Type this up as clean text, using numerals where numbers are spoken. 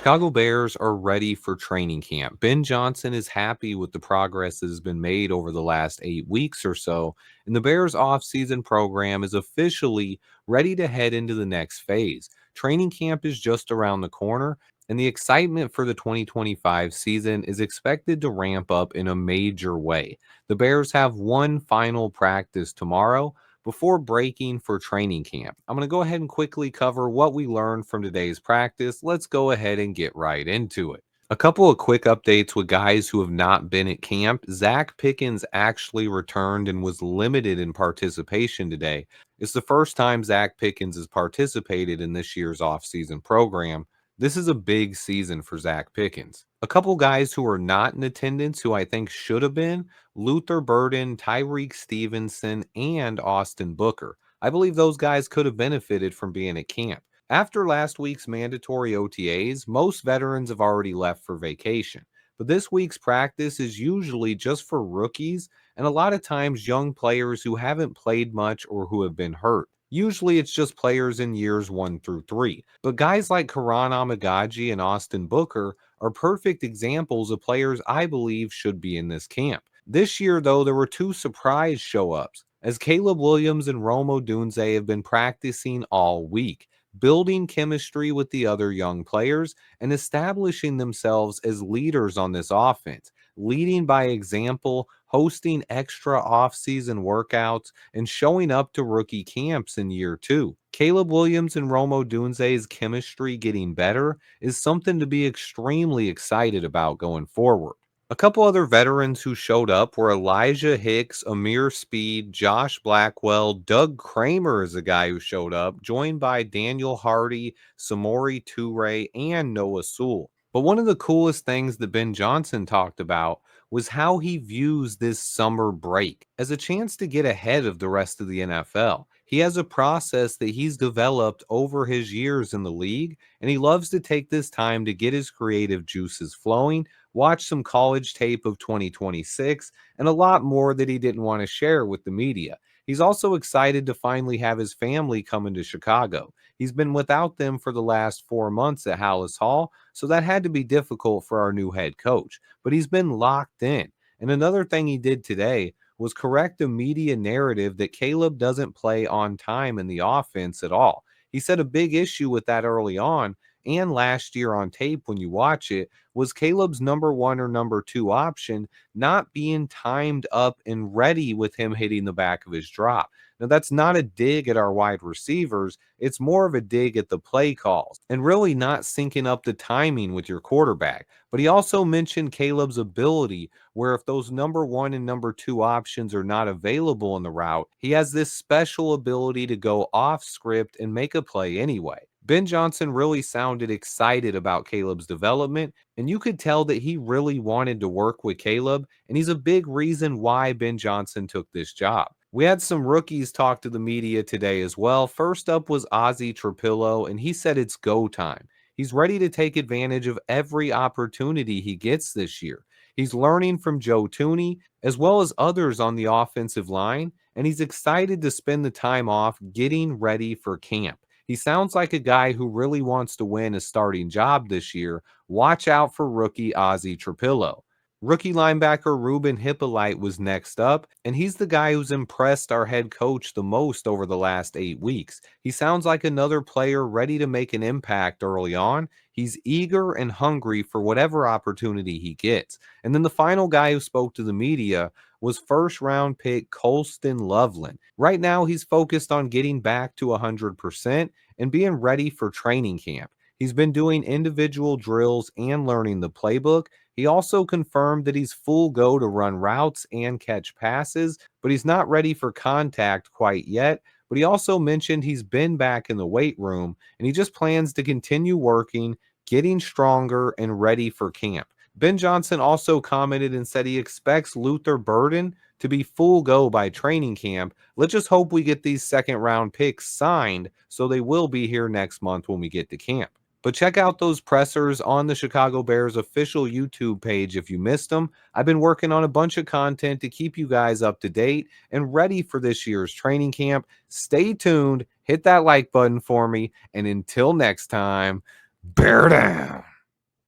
Chicago Bears are ready for training camp. Ben Johnson is happy with the progress that has been made over the last 8 weeks or so, and the Bears offseason program is officially ready to head into the next phase. Training camp is just around the corner, and the excitement for the 2025 season is expected to ramp up in a major way. The Bears have one final practice tomorrow before breaking for training camp. I'm going to go ahead and quickly cover what we learned from today's practice. Let's go ahead and get right into it. A couple of quick updates with guys who have not been at camp. Zach Pickens actually returned and was limited in participation today. It's the first time Zach Pickens has participated in this year's offseason program. This is a big season for Zach Pickens. A couple guys who are not in attendance who I think should have been: Luther Burden, Tyreek Stevenson, and Austin Booker. I believe those guys could have benefited from being at camp. After last week's mandatory OTAs, most veterans have already left for vacation. But this week's practice is usually just for rookies and a lot of times young players who haven't played much or who have been hurt. Usually it's just players in years 1 through 3. But guys like Karan Amagaji and Austin Booker are perfect examples of players I believe should be in this camp. This year, though, there were two surprise show ups, as Caleb Williams and Rome Odunze have been practicing all week, building chemistry with the other young players and establishing themselves as leaders on this offense, leading by example, hosting extra offseason workouts, and showing up to rookie camps in year 2. Caleb Williams and Rome Odunze's chemistry getting better is something to be extremely excited about going forward. A couple other veterans who showed up were Elijah Hicks, Amir Speed, Josh Blackwell. Doug Kramer is a guy who showed up, joined by Daniel Hardy, Samori Toure, and Noah Sewell. But one of the coolest things that Ben Johnson talked about was how he views this summer break as a chance to get ahead of the rest of the NFL. He has a process that he's developed over his years in the league, and he loves to take this time to get his creative juices flowing, watch some college tape of 2026, and a lot more that he didn't want to share with the media. He's also excited to finally have his family come into Chicago. He's been without them for the last 4 months at Hallis Hall, so that had to be difficult for our new head coach, but he's been locked in. And another thing he did today was correct a media narrative that Caleb doesn't play on time in the offense at all. He said a big issue with that early on and last year on tape when you watch it was Caleb's number 1 or number 2 option not being timed up and ready with him hitting the back of his drop. Now, that's not a dig at our wide receivers. It's more of a dig at the play calls and really not syncing up the timing with your quarterback. But he also mentioned Caleb's ability, where if those number 1 and number 2 options are not available in the route, he has this special ability to go off script and make a play anyway. Ben Johnson really sounded excited about Caleb's development, and you could tell that he really wanted to work with Caleb, and he's a big reason why Ben Johnson took this job. We had some rookies talk to the media today as well. First up was Ozzie Trapillo, and he said it's go time. He's ready to take advantage of every opportunity he gets this year. He's learning from Joe Tooney as well as others on the offensive line, and he's excited to spend the time off getting ready for camp. He sounds like a guy who really wants to win a starting job this year. Watch out for rookie Ozzie Trapillo. Rookie linebacker Ruben Hippolyte was next up, and he's the guy who's impressed our head coach the most over the last 8 weeks. He sounds like another player ready to make an impact early on. He's eager and hungry for whatever opportunity he gets. And then the final guy who spoke to the media was first-round pick Colston Loveland. Right now, he's focused on getting back to 100% and being ready for training camp. He's been doing individual drills and learning the playbook. He also confirmed that he's full go to run routes and catch passes, but he's not ready for contact quite yet. But he also mentioned he's been back in the weight room and he just plans to continue working, getting stronger, and ready for camp. Ben Johnson also commented and said he expects Luther Burden to be full go by training camp. Let's just hope we get these second round picks signed so they will be here next month when we get to camp. But check out those pressers on the Chicago Bears official YouTube page if you missed them. I've been working on a bunch of content to keep you guys up to date and ready for this year's training camp. Stay tuned, hit that like button for me, and until next time, bear down.